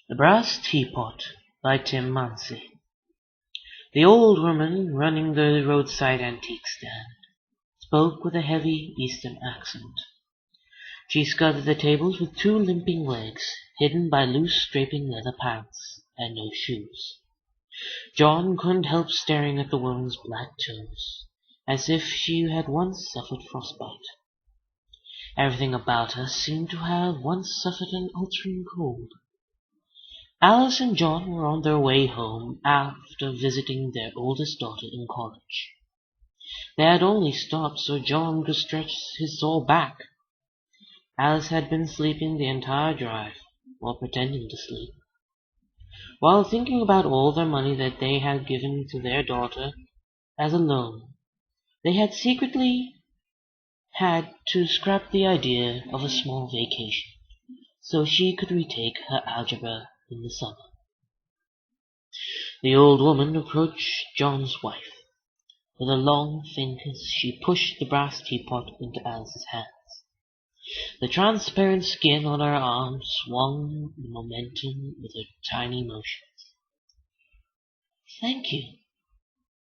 The Brass Teapot by Tim Mancy. The old woman running the roadside antique stand spoke with a heavy Eastern accent. She skirted the tables with two limping legs, hidden by loose straping leather pants, and no shoes. John couldn't help staring at the woman's black toes, as if she had once suffered frostbite. Everything about her seemed to have once suffered an altering cold. Alice and John were on their way home after visiting their oldest daughter in college. They had only stopped so John could stretch his sore back. Alice had been sleeping the entire drive, or pretending to sleep. While thinking about all the money that they had given to their daughter as a loan, they had secretly had to scrap the idea of a small vacation, so she could retake her algebra in the summer. The old woman approached John's wife. With her long fingers she pushed the brass teapot into Alice's hands. The transparent skin on her arm swung the momentum with her tiny motions. "Thank you,"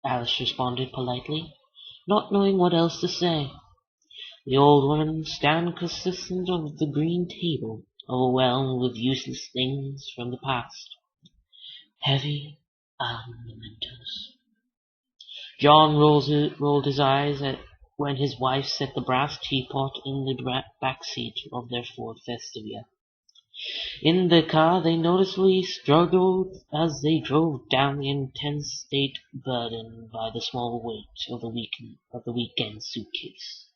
Alice responded politely, not knowing what else to say. The old woman stand consisted of the green table, overwhelmed with useless things from the past. Heavy mementos. John rolled his eyes when his wife set the brass teapot in the back seat of their Ford Festivia. In the car they noticeably struggled as they drove down the intense state burdened by the small weight of the weekend suitcase.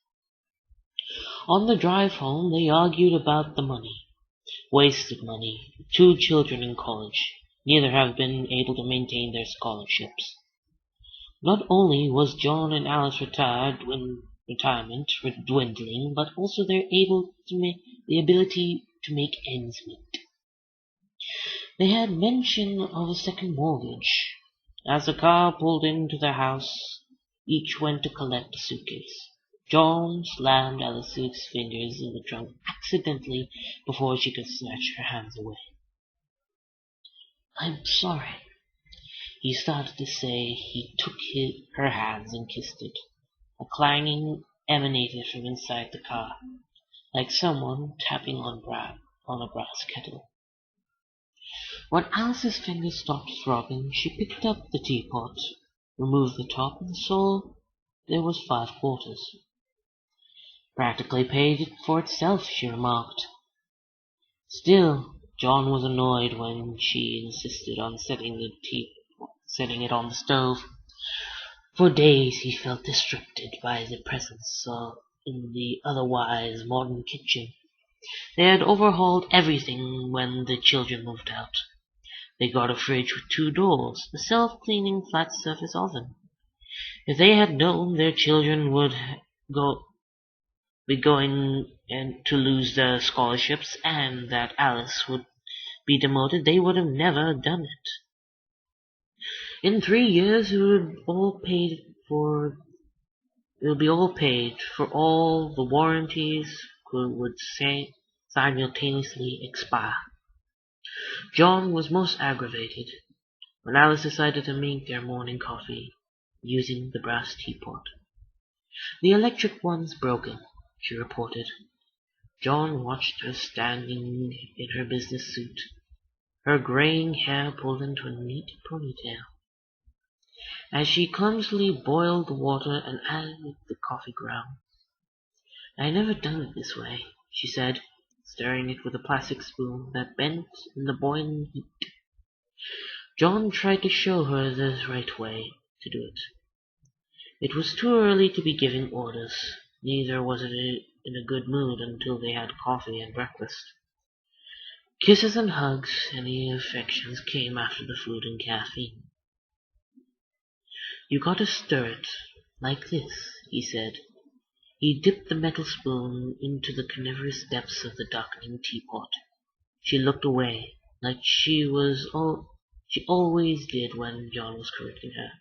On the drive home they argued about the money. Wasted money. 2 children in college. Neither have been able to maintain their scholarships. Not only was John and Alice retirement dwindling, but also the ability to make ends meet. They had mention of a second mortgage. As the car pulled into their house, each went to collect a suitcase. John slammed Alice's fingers in the trunk accidentally before she could snatch her hands away. "I'm sorry," he started to say. He took her hands and kissed it. A clanging emanated from inside the car, like someone tapping on a brass kettle. When Alice's fingers stopped throbbing, she picked up the teapot, removed the top, and saw there was 5 quarters. "Practically paid for itself," she remarked. Still, John was annoyed when she insisted on setting it on the stove. For days he felt disrupted by the presence in the otherwise modern kitchen. They had overhauled everything when the children moved out. They got a fridge with 2 doors, a self-cleaning flat-surface oven. If they had known their children would be going to lose their scholarships and that Alice would be demoted, they would have never done it. In 3 years it would be all paid for all the warranties would simultaneously expire. John was most aggravated when Alice decided to make their morning coffee using the brass teapot. "The electric one's broken," she reported. John watched her standing in her business suit, her graying hair pulled into a neat ponytail, as she clumsily boiled the water and added the coffee grounds. "I never done it this way," she said, stirring it with a plastic spoon that bent in the boiling heat. John tried to show her the right way to do it. It was too early to be giving orders. Neither was it in a good mood until they had coffee and breakfast. Kisses and hugs and the affections came after the food and caffeine. "You gotta stir it, like this," he said. He dipped the metal spoon into the carnivorous depths of the darkening teapot. She looked away, like she always did when John was correcting her.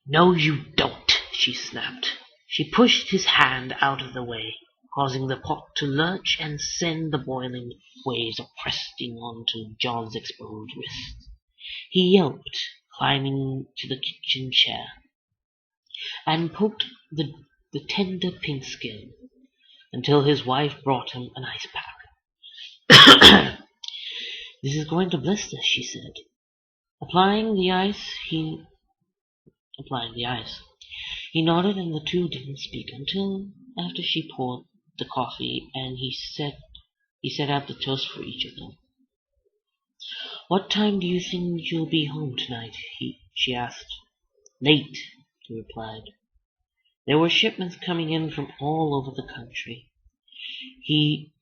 "No, you don't," she snapped. She pushed his hand out of the way. causing the pot to lurch and send the boiling waves pressing onto John's exposed wrist. He yelped, climbing to the kitchen chair, and poked the tender pink skin until his wife brought him an ice pack. "This is going to blister," she said. Applying the ice, he nodded, and the two didn't speak until after she poured the coffee and he set out the toast for each of them. "What time do you think you'll be home tonight?" she asked. "Late," he replied. There were shipments coming in from all over the country. He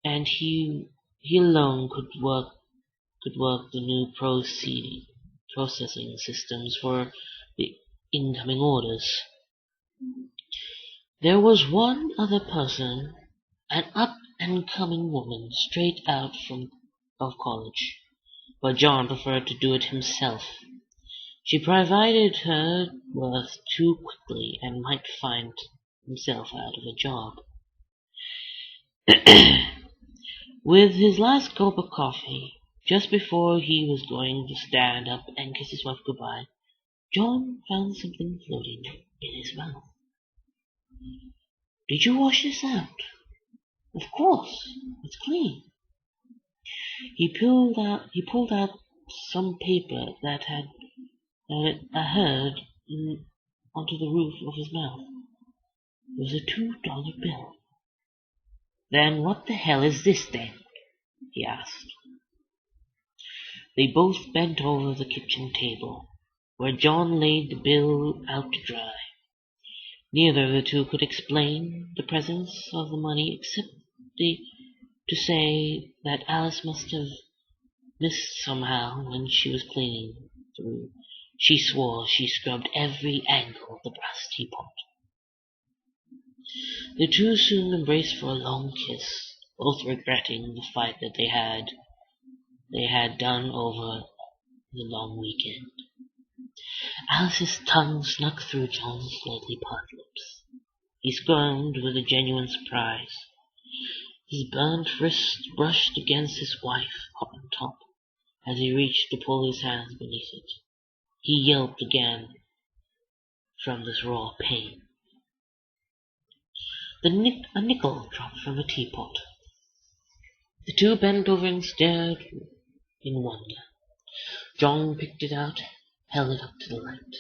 alone could work the new processing systems for the incoming orders. There was one other person, an up-and-coming woman straight out of college, but John preferred to do it himself. She provided her worth too quickly and might find himself out of a job. With his last gulp of coffee, just before he was going to stand up and kiss his wife goodbye, John found something floating in his mouth. "Did you wash this out?" "Of course. It's clean." He pulled out some paper that had adhered onto the roof of his mouth. It was a $2 bill. "Then what the hell is this, then?" he asked. They both bent over the kitchen table, where John laid the bill out to dry. Neither of the two could explain the presence of the money except to say that Alice must have missed somehow when she was cleaning through. She swore she scrubbed every angle of the brass teapot. The two soon embraced for a long kiss, both regretting the fight that they had done over the long weekend. Alice's tongue snuck through John's slightly parted lips. He squirmed with a genuine surprise. His burnt wrist brushed against his wife on top as he reached to pull his hands beneath it. He yelped again from this raw pain. A nickel dropped from a teapot. The two bent over and stared in wonder. John picked it out, held it up to the light.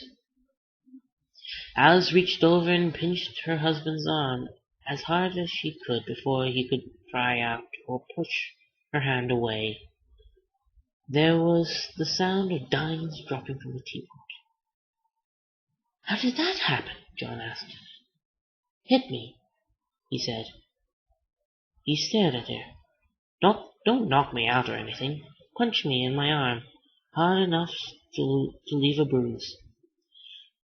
Alice reached over and pinched her husband's arm as hard as she could before he could cry out or push her hand away. There was the sound of dimes dropping from the teapot. "How did that happen?" John asked. "Hit me," he said. He stared at her. Don't knock me out or anything. Punch me in my arm, hard enough to leave a bruise."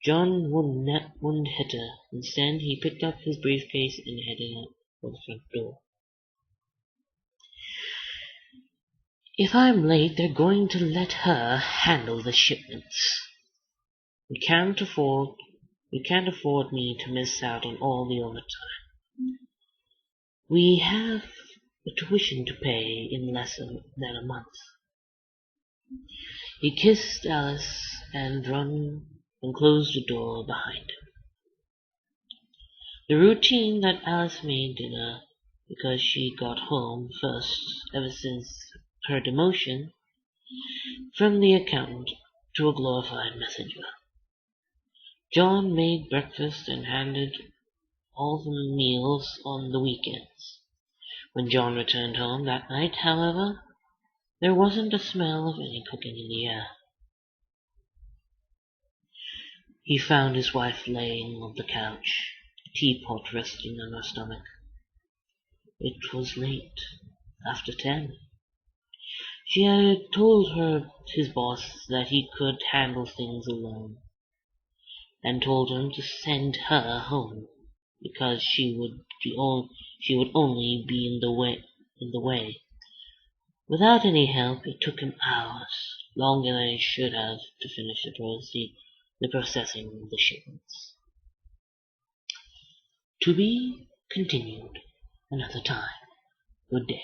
John wouldn't hit her. Instead, he picked up his briefcase and headed out for the front door. "If I'm late, they're going to let her handle the shipments. We can't afford me to miss out on all the overtime. We have a tuition to pay in less than a month." He kissed Alice and closed the door behind him. The routine that Alice made dinner because she got home first ever since her demotion from the accountant to a glorified messenger. John made breakfast and handled all the meals on the weekends. When John returned home that night, however, there wasn't a smell of any cooking in the air. He found his wife laying on the couch, a teapot resting on her stomach. It was late, after 10. She had told his boss that he could handle things alone, and told him to send her home because she would only be in the way. Without any help, it took him hours, longer than it should have, to finish the processing of the shipments. To be continued. another time. Good day.